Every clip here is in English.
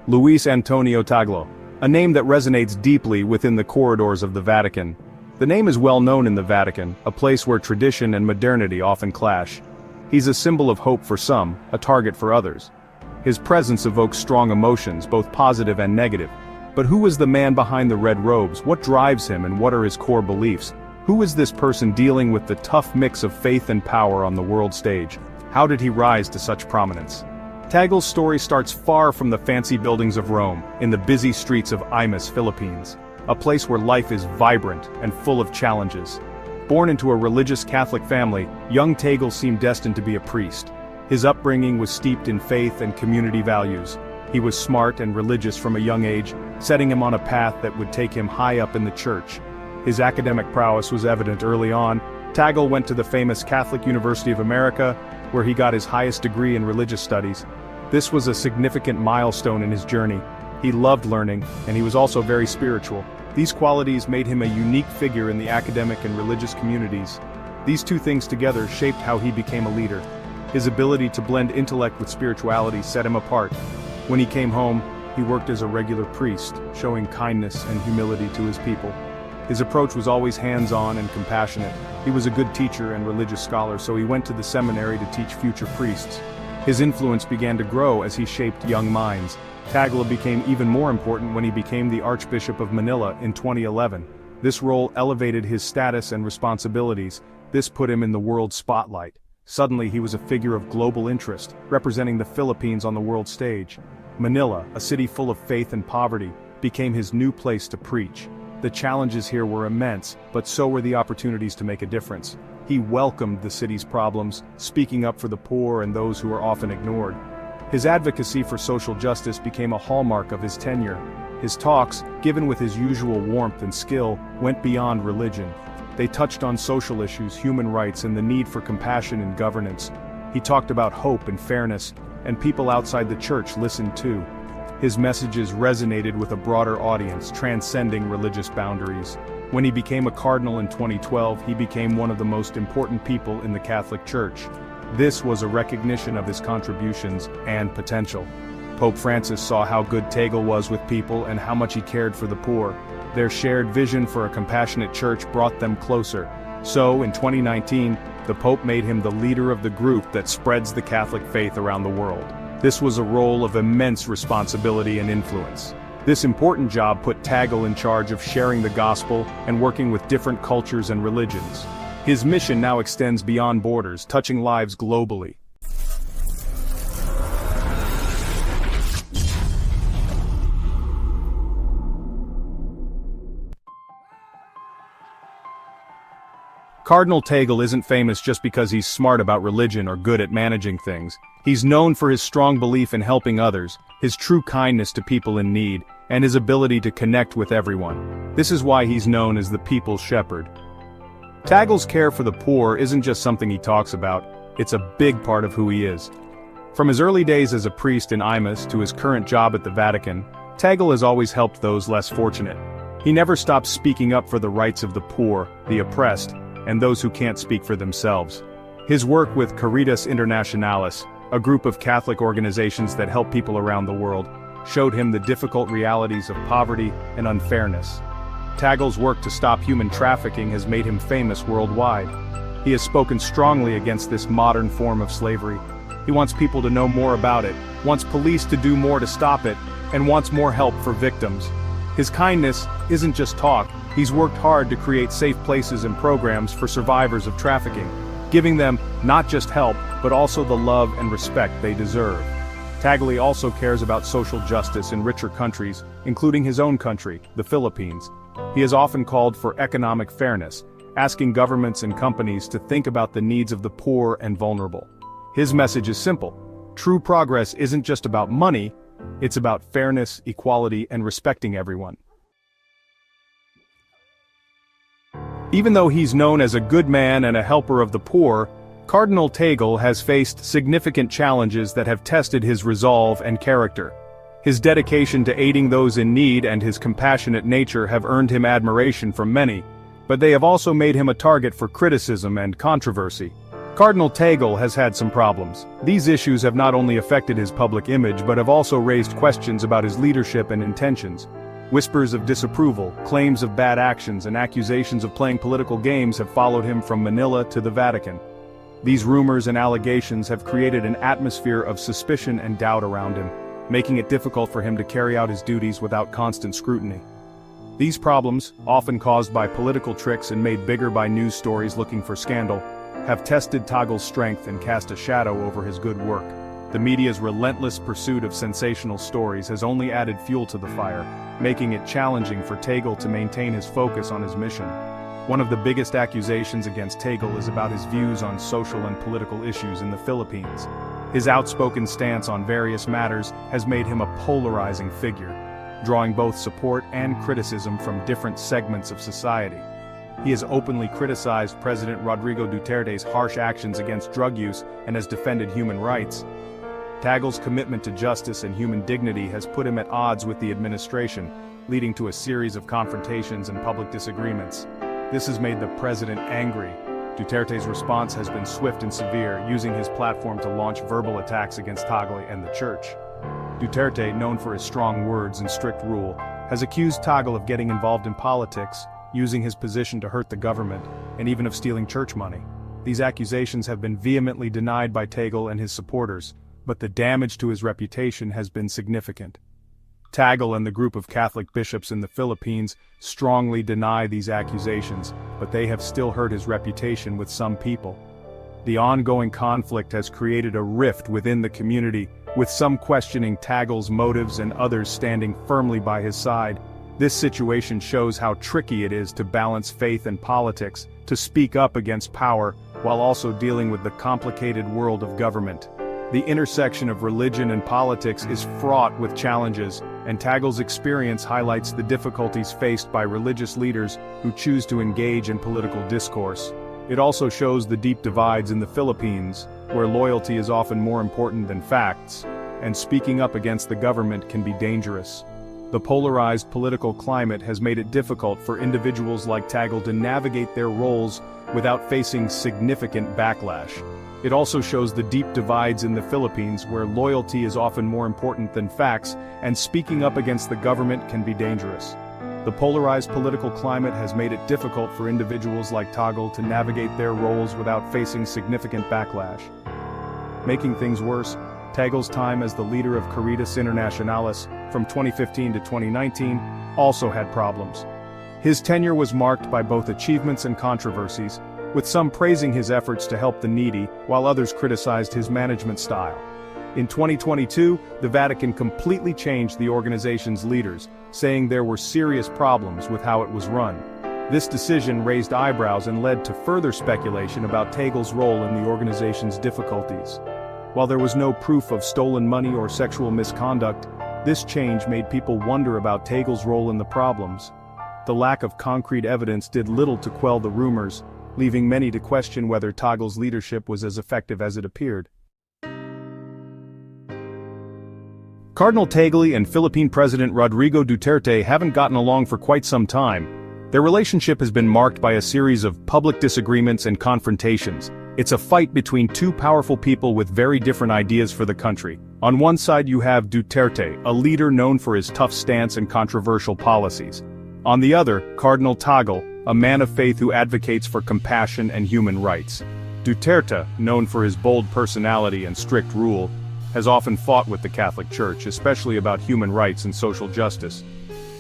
Luis Antonio Tagle, a name that resonates deeply within the corridors of the Vatican. The name is well known in the Vatican, a place where tradition and modernity often clash. He's a symbol of hope for some, a target for others. His presence evokes strong emotions, both positive and negative. But who is the man behind the red robes? What drives him and what are his core beliefs? Who is this person dealing with the tough mix of faith and power on the world stage? How did he rise to such prominence? Tagle's story starts far from the fancy buildings of Rome, in the busy streets of Imus, Philippines, a place where life is vibrant and full of challenges. Born into a religious Catholic family, young Tagle seemed destined to be a priest. His upbringing was steeped in faith and community values. He was smart and religious from a young age, setting him on a path that would take him high up in the church. His academic prowess was evident early on. Tagle went to the famous Catholic University of America, where he got his highest degree in religious studies. This was a significant milestone in his journey. He loved learning, and he was also very spiritual. These qualities made him a unique figure in the academic and religious communities. These two things together shaped how he became a leader. His ability to blend intellect with spirituality set him apart. When he came home, he worked as a regular priest, showing kindness and humility to his people. His approach was always hands-on and compassionate. He was a good teacher and religious scholar, so he went to the seminary to teach future priests. His influence began to grow as he shaped young minds. Tagle became even more important when he became the Archbishop of Manila in 2011. This role elevated his status and responsibilities. This put him in the world spotlight. Suddenly he was a figure of global interest, representing the Philippines on the world stage. Manila, a city full of faith and poverty, became his new place to preach. The challenges here were immense, but so were the opportunities to make a difference. He welcomed the city's problems, speaking up for the poor and those who are often ignored. His advocacy for social justice became a hallmark of his tenure. His talks, given with his usual warmth and skill, went beyond religion. They touched on social issues, human rights, and the need for compassion in governance. He talked about hope and fairness, and people outside the church listened too. His messages resonated with a broader audience, transcending religious boundaries. When he became a cardinal in 2012, he became one of the most important people in the Catholic Church. This was a recognition of his contributions and potential. Pope Francis saw how good Tagle was with people and how much he cared for the poor. Their shared vision for a compassionate church brought them closer. So, in 2019, the Pope made him the leader of the group that spreads the Catholic faith around the world. This was a role of immense responsibility and influence. This important job put Tagle in charge of sharing the gospel and working with different cultures and religions. His mission now extends beyond borders, touching lives globally. Cardinal Tagle isn't famous just because he's smart about religion or good at managing things. He's known for his strong belief in helping others, his true kindness to people in need, and his ability to connect with everyone. This is why he's known as the people's shepherd. Tagle's care for the poor isn't just something he talks about, it's a big part of who he is. From his early days as a priest in Imus to his current job at the Vatican, Tagle has always helped those less fortunate. He never stops speaking up for the rights of the poor, the oppressed, and those who can't speak for themselves. His work with Caritas Internationalis, a group of Catholic organizations that help people around the world, showed him the difficult realities of poverty and unfairness. Tagle's work to stop human trafficking has made him famous worldwide. He has spoken strongly against this modern form of slavery. He wants people to know more about it, wants police to do more to stop it, and wants more help for victims. His kindness isn't just talk. He's worked hard to create safe places and programs for survivors of trafficking, giving them not just help, but also the love and respect they deserve. Tagle also cares about social justice in richer countries, including his own country, the Philippines. He has often called for economic fairness, asking governments and companies to think about the needs of the poor and vulnerable. His message is simple. True progress isn't just about money, it's about fairness, equality, and respecting everyone. Even though he's known as a good man and a helper of the poor, Cardinal Tagle has faced significant challenges that have tested his resolve and character. His dedication to aiding those in need and his compassionate nature have earned him admiration from many, but they have also made him a target for criticism and controversy. Cardinal Tagle has had some problems. These issues have not only affected his public image but have also raised questions about his leadership and intentions. Whispers of disapproval, claims of bad actions, and accusations of playing political games have followed him from Manila to the Vatican. These rumors and allegations have created an atmosphere of suspicion and doubt around him, making it difficult for him to carry out his duties without constant scrutiny. These problems, often caused by political tricks and made bigger by news stories looking for scandal, have tested Tagle's strength and cast a shadow over his good work. The media's relentless pursuit of sensational stories has only added fuel to the fire, making it challenging for Tagle to maintain his focus on his mission. One of the biggest accusations against Tagle is about his views on social and political issues in the Philippines. His outspoken stance on various matters has made him a polarizing figure, drawing both support and criticism from different segments of society. He has openly criticized President Rodrigo Duterte's harsh actions against drug use and has defended human rights. Tagle's commitment to justice and human dignity has put him at odds with the administration, leading to a series of confrontations and public disagreements. This has made the president angry. Duterte's response has been swift and severe, using his platform to launch verbal attacks against Tagle and the church. Duterte, known for his strong words and strict rule, has accused Tagle of getting involved in politics, using his position to hurt the government, and even of stealing church money. These accusations have been vehemently denied by Tagle and his supporters, but the damage to his reputation has been significant. Tagle and the group of Catholic bishops in the Philippines strongly deny these accusations, but they have still hurt his reputation with some people. The ongoing conflict has created a rift within the community, with some questioning Tagle's motives and others standing firmly by his side. This situation shows how tricky it is to balance faith and politics, to speak up against power, while also dealing with the complicated world of government. The intersection of religion and politics is fraught with challenges, and Tagle's experience highlights the difficulties faced by religious leaders who choose to engage in political discourse. It also shows the deep divides in the Philippines, where loyalty is often more important than facts, and speaking up against the government can be dangerous. The polarized political climate has made it difficult for individuals like Tagle to navigate their roles without facing significant backlash. It also shows the deep divides in the Philippines, where loyalty is often more important than facts, and speaking up against the government can be dangerous. The polarized political climate has made it difficult for individuals like Tagle to navigate their roles without facing significant backlash. Making things worse, Tagle's time as the leader of Caritas Internationalis from 2015 to 2019 also had problems. His tenure was marked by both achievements and controversies, with some praising his efforts to help the needy, while others criticized his management style. In 2022, the Vatican completely changed the organization's leaders, saying there were serious problems with how it was run. This decision raised eyebrows and led to further speculation about Tagle's role in the organization's difficulties. While there was no proof of stolen money or sexual misconduct, this change made people wonder about Tagle's role in the problems. The lack of concrete evidence did little to quell the rumors, leaving many to question whether Tagle's leadership was as effective as it appeared. Cardinal Tagle and Philippine President Rodrigo Duterte haven't gotten along for quite some time. Their relationship has been marked by a series of public disagreements and confrontations. It's a fight between two powerful people with very different ideas for the country. On one side you have Duterte, a leader known for his tough stance and controversial policies. On the other, Cardinal Tagle, a man of faith who advocates for compassion and human rights. Duterte, known for his bold personality and strict rule, has often fought with the Catholic Church, especially about human rights and social justice.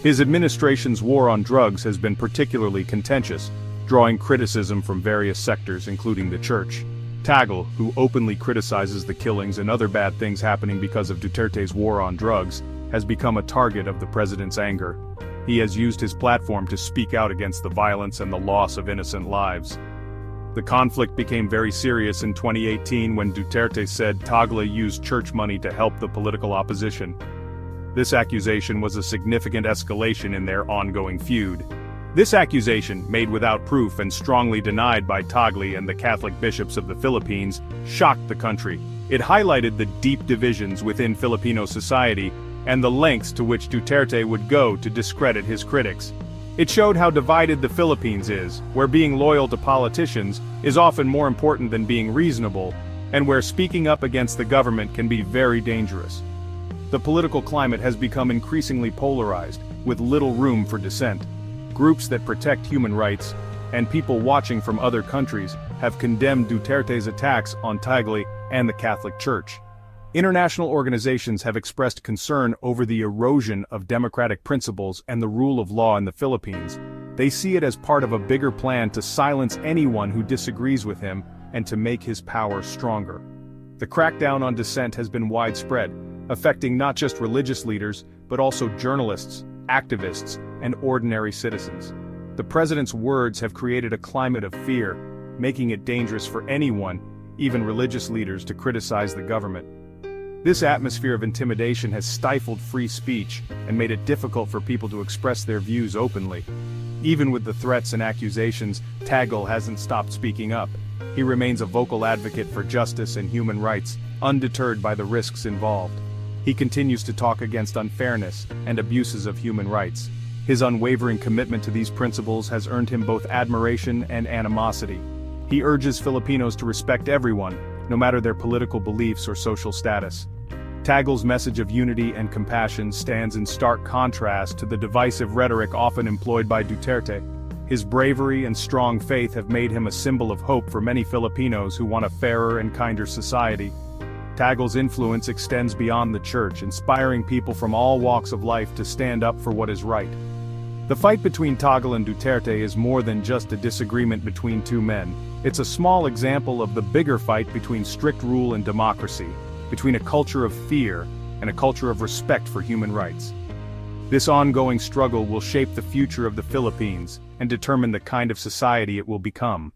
His administration's war on drugs has been particularly contentious, drawing criticism from various sectors including the Church. Tagle, who openly criticizes the killings and other bad things happening because of Duterte's war on drugs, has become a target of the president's anger. He has used his platform to speak out against the violence and the loss of innocent lives. The conflict became very serious in 2018 when Duterte said Tagle used church money to help the political opposition. This accusation was a significant escalation in their ongoing feud. This accusation, made without proof and strongly denied by Tagle and the Catholic bishops of the Philippines, shocked the country. It highlighted the deep divisions within Filipino society and the lengths to which Duterte would go to discredit his critics. It showed how divided the Philippines is, where being loyal to politicians is often more important than being reasonable, and where speaking up against the government can be very dangerous. The political climate has become increasingly polarized, with little room for dissent. Groups that protect human rights, and people watching from other countries, have condemned Duterte's attacks on Tagle and the Catholic Church. International organizations have expressed concern over the erosion of democratic principles and the rule of law in the Philippines. They see it as part of a bigger plan to silence anyone who disagrees with him and to make his power stronger. The crackdown on dissent has been widespread, affecting not just religious leaders, but also journalists, activists, and ordinary citizens. The president's words have created a climate of fear, making it dangerous for anyone, even religious leaders, to criticize the government. This atmosphere of intimidation has stifled free speech and made it difficult for people to express their views openly. Even with the threats and accusations, Tagle hasn't stopped speaking up. He remains a vocal advocate for justice and human rights, undeterred by the risks involved. He continues to talk against unfairness and abuses of human rights. His unwavering commitment to these principles has earned him both admiration and animosity. He urges Filipinos to respect everyone, no matter their political beliefs or social status. Tagle's message of unity and compassion stands in stark contrast to the divisive rhetoric often employed by Duterte. His bravery and strong faith have made him a symbol of hope for many Filipinos who want a fairer and kinder society. Tagle's influence extends beyond the church, inspiring people from all walks of life to stand up for what is right. The fight between Tagle and Duterte is more than just a disagreement between two men. It's a small example of the bigger fight between strict rule and democracy, between a culture of fear and a culture of respect for human rights. This ongoing struggle will shape the future of the Philippines and determine the kind of society it will become.